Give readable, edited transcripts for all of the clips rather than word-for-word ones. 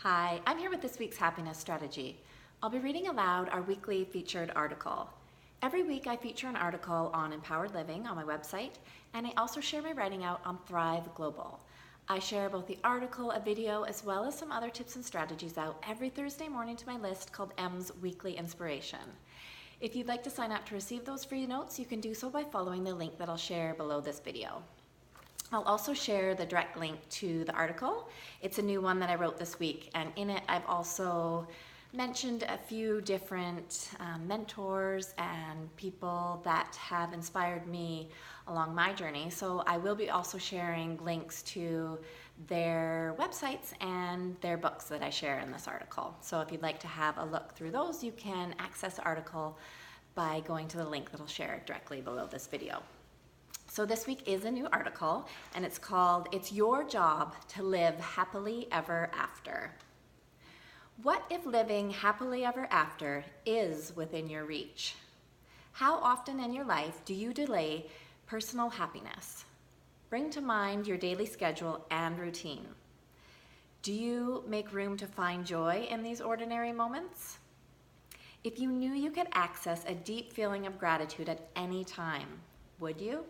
Hi, I'm here with this week's happiness strategy. I'll be reading aloud our weekly featured article. Every week I feature an article on empowered living on my website, and I also share my writing out on Thrive Global. I share both the article, a video, as well as some other tips and strategies out every Thursday morning to my list called M's Weekly Inspiration. If you'd like to sign up to receive those free notes, you can do so by following the link that I'll share below this video. I'll also share the direct link to the article. It's a new one that I wrote this week, and in it I've also mentioned a few different mentors and people that have inspired me along my journey. So I will be also sharing links to their websites and their books that I share in this article. So if you'd like to have a look through those, you can access the article by going to the link that I'll share directly below this video. So this week is a new article, and it's called "It's Your Job to Live Happily Ever After." What if living happily ever after is within your reach? How often in your life do you delay personal happiness? Bring to mind your daily schedule and routine. Do you make room to find joy in these ordinary moments? If you knew you could access a deep feeling of gratitude at any time, would you?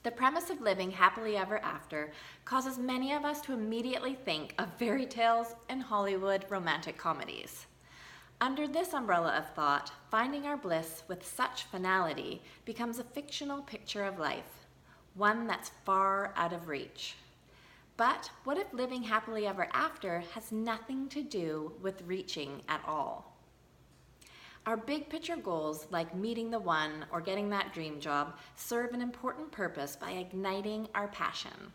The premise of living happily ever after causes many of us to immediately think of fairy tales and Hollywood romantic comedies. Under this umbrella of thought, finding our bliss with such finality becomes a fictional picture of life, one that's far out of reach. But what if living happily ever after has nothing to do with reaching at all? Our big picture goals, like meeting the one or getting that dream job, serve an important purpose by igniting our passion.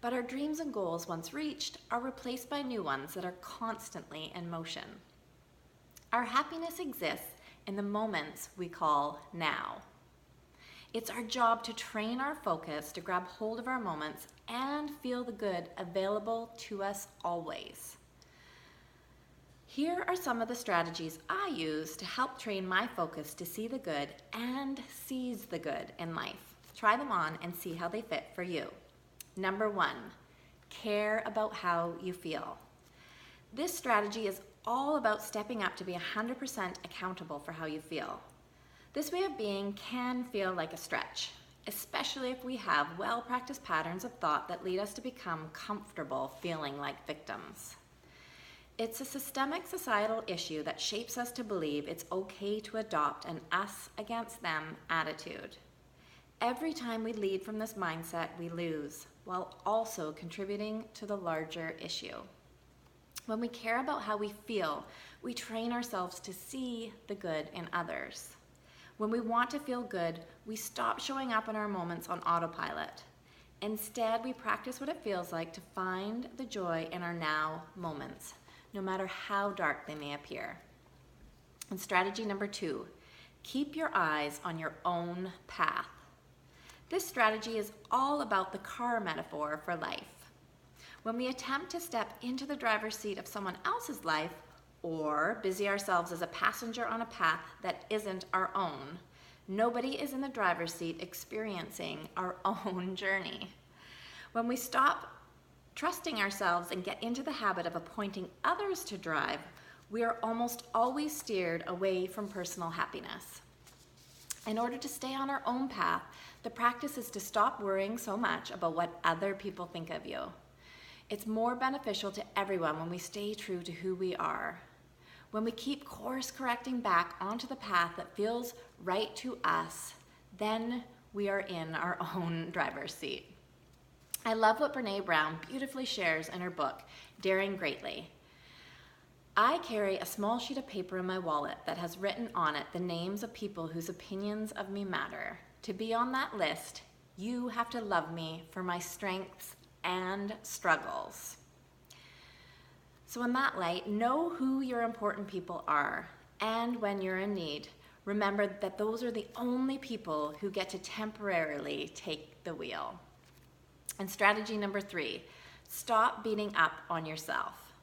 But our dreams and goals, once reached, are replaced by new ones that are constantly in motion. Our happiness exists in the moments we call now. It's our job to train our focus to grab hold of our moments and feel the good available to us always. Here are some of the strategies I use to help train my focus to see the good and seize the good in life. Try them on and see how they fit for you. Number 1, care about how you feel. This strategy is all about stepping up to be 100% accountable for how you feel. This way of being can feel like a stretch, especially if we have well-practiced patterns of thought that lead us to become comfortable feeling like victims. It's a systemic societal issue that shapes us to believe it's okay to adopt an us against them attitude. Every time we lead from this mindset, we lose, while also contributing to the larger issue. When we care about how we feel, we train ourselves to see the good in others. When we want to feel good, we stop showing up in our moments on autopilot. Instead, we practice what it feels like to find the joy in our now moments, no matter how dark they may appear. And strategy number 2, keep your eyes on your own path. This strategy is all about the car metaphor for life. When we attempt to step into the driver's seat of someone else's life, or busy ourselves as a passenger on a path that isn't our own, nobody is in the driver's seat experiencing our own journey. When we stop trusting ourselves and get into the habit of appointing others to drive, we are almost always steered away from personal happiness. In order to stay on our own path, the practice is to stop worrying so much about what other people think of you. It's more beneficial to everyone when we stay true to who we are. When we keep course correcting back onto the path that feels right to us, then we are in our own driver's seat. I love what Brene Brown beautifully shares in her book, Daring Greatly. I carry a small sheet of paper in my wallet that has written on it the names of people whose opinions of me matter. To be on that list, you have to love me for my strengths and struggles. So in that light, know who your important people are, and when you're in need, remember that those are the only people who get to temporarily take the wheel. And strategy number 3, stop beating up on yourself.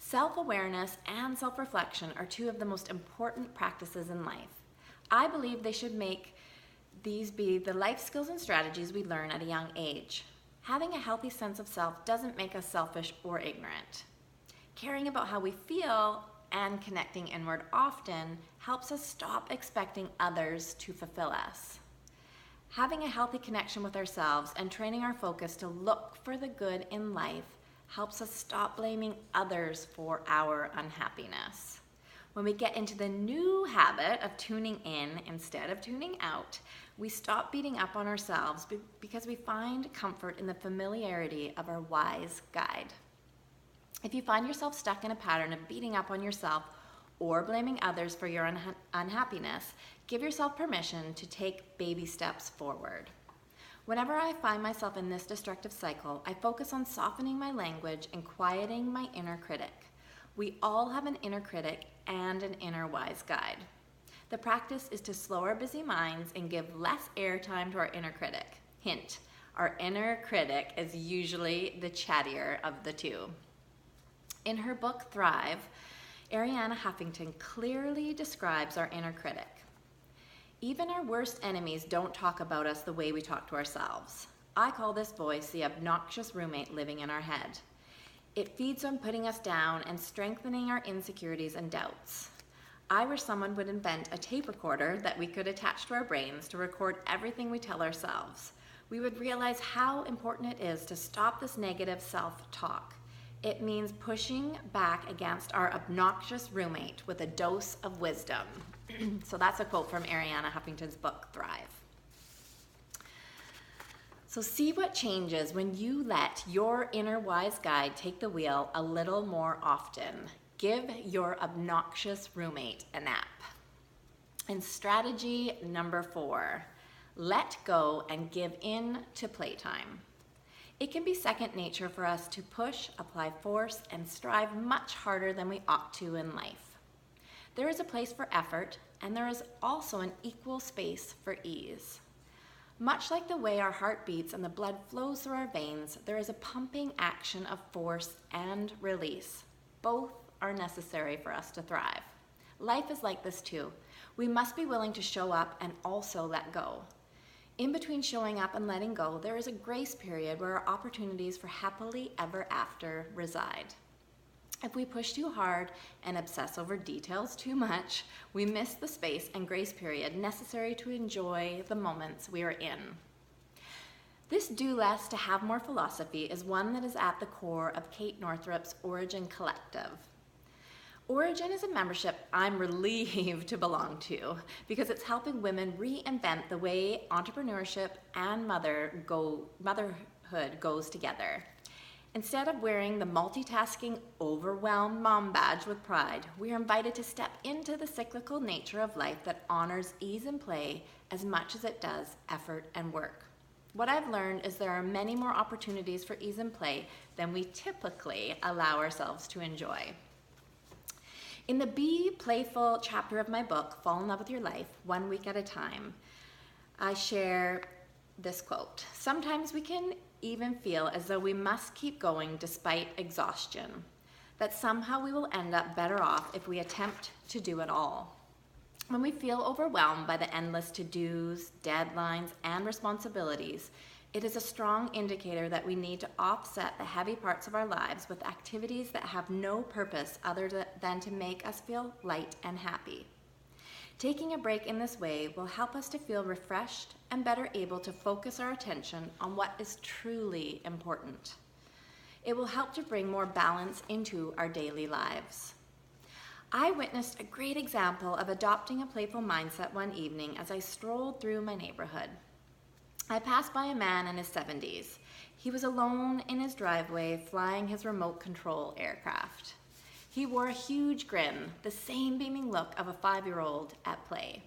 Self-awareness and self-reflection are 2 of the most important practices in life. I believe they should make these be the life skills and strategies we learn at a young age. Having a healthy sense of self doesn't make us selfish or ignorant. Caring about how we feel and connecting inward often helps us stop expecting others to fulfill us. Having a healthy connection with ourselves and training our focus to look for the good in life helps us stop blaming others for our unhappiness. When we get into the new habit of tuning in instead of tuning out, we stop beating up on ourselves because we find comfort in the familiarity of our wise guide. If you find yourself stuck in a pattern of beating up on yourself or blaming others for your unhappiness, give yourself permission to take baby steps forward. Whenever I find myself in this destructive cycle, I focus on softening my language and quieting my inner critic. We all have an inner critic and an inner wise guide. The practice is to slow our busy minds and give less airtime to our inner critic. Hint, our inner critic is usually the chattier of the two. In her book, Thrive, Arianna Huffington clearly describes our inner critic. Even our worst enemies don't talk about us the way we talk to ourselves. I call this voice the obnoxious roommate living in our head. It feeds on putting us down and strengthening our insecurities and doubts. I wish someone would invent a tape recorder that we could attach to our brains to record everything we tell ourselves. We would realize how important it is to stop this negative self-talk. It means pushing back against our obnoxious roommate with a dose of wisdom. So that's a quote from Arianna Huffington's book, Thrive. So see what changes when you let your inner wise guide take the wheel a little more often. Give your obnoxious roommate a nap. And strategy number 4, let go and give in to playtime. It can be second nature for us to push, apply force, and strive much harder than we ought to in life. There is a place for effort, and there is also an equal space for ease. Much like the way our heart beats and the blood flows through our veins, there is a pumping action of force and release. Both are necessary for us to thrive. Life is like this too. We must be willing to show up and also let go. In between showing up and letting go, there is a grace period where our opportunities for happily ever after reside. If we push too hard and obsess over details too much, we miss the space and grace period necessary to enjoy the moments we are in. This do less to have more philosophy is one that is at the core of Kate Northrup's Origin Collective. Origin is a membership I'm relieved to belong to because it's helping women reinvent the way entrepreneurship and motherhood goes together. Instead of wearing the multitasking, overwhelmed mom badge with pride, we are invited to step into the cyclical nature of life that honors ease and play as much as it does effort and work. What I've learned is there are many more opportunities for ease and play than we typically allow ourselves to enjoy. In the Be Playful chapter of my book, Fall in Love with Your Life, 1 Week at a Time, I share this quote. Sometimes we can even feel as though we must keep going despite exhaustion, that somehow we will end up better off if we attempt to do it all. When we feel overwhelmed by the endless to-dos, deadlines, and responsibilities, it is a strong indicator that we need to offset the heavy parts of our lives with activities that have no purpose other than to make us feel light and happy. Taking a break in this way will help us to feel refreshed and better able to focus our attention on what is truly important. It will help to bring more balance into our daily lives. I witnessed a great example of adopting a playful mindset one evening as I strolled through my neighborhood. I passed by a man in his 70s. He was alone in his driveway flying his remote control aircraft. He wore a huge grin, the same beaming look of a 5-year-old at play.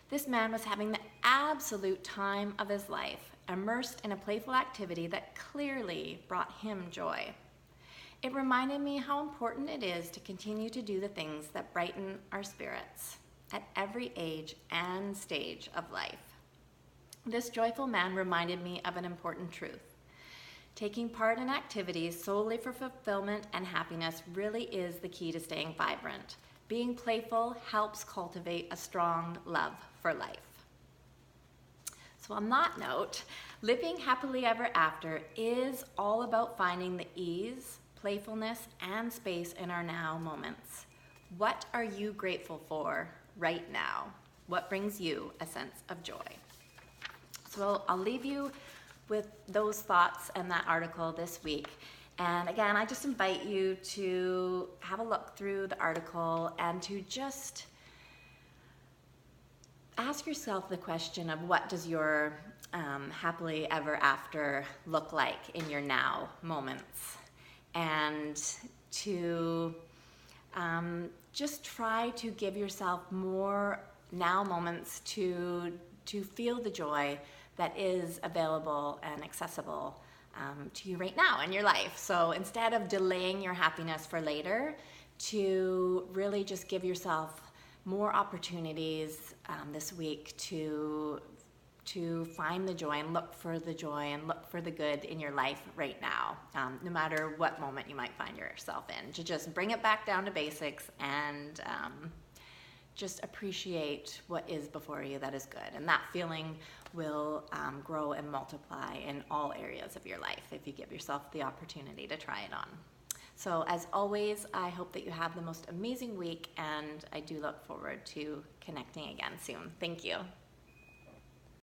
This man was having the absolute time of his life, immersed in a playful activity that clearly brought him joy. It reminded me how important it is to continue to do the things that brighten our spirits at every age and stage of life. This joyful man reminded me of an important truth. Taking part in activities solely for fulfillment and happiness really is the key to staying vibrant. Being playful helps cultivate a strong love for life. So on that note, living happily ever after is all about finding the ease, playfulness and space in our now moments. What are you grateful for right now? What brings you a sense of joy? So I'll leave you with those thoughts and that article this week. And again, I just invite you to have a look through the article and to just ask yourself the question of what does your happily ever after look like in your now moments, and to just try to give yourself more now moments to feel the joy that is available and accessible to you right now in your life. So instead of delaying your happiness for later, to really just give yourself more opportunities this week to find the joy and look for the joy and look for the good in your life right now, no matter what moment you might find yourself in, to just bring it back down to basics and just appreciate what is before you that is good. And that feeling will grow and multiply in all areas of your life if you give yourself the opportunity to try it on. So as always, I hope that you have the most amazing week, and I do look forward to connecting again soon. Thank you.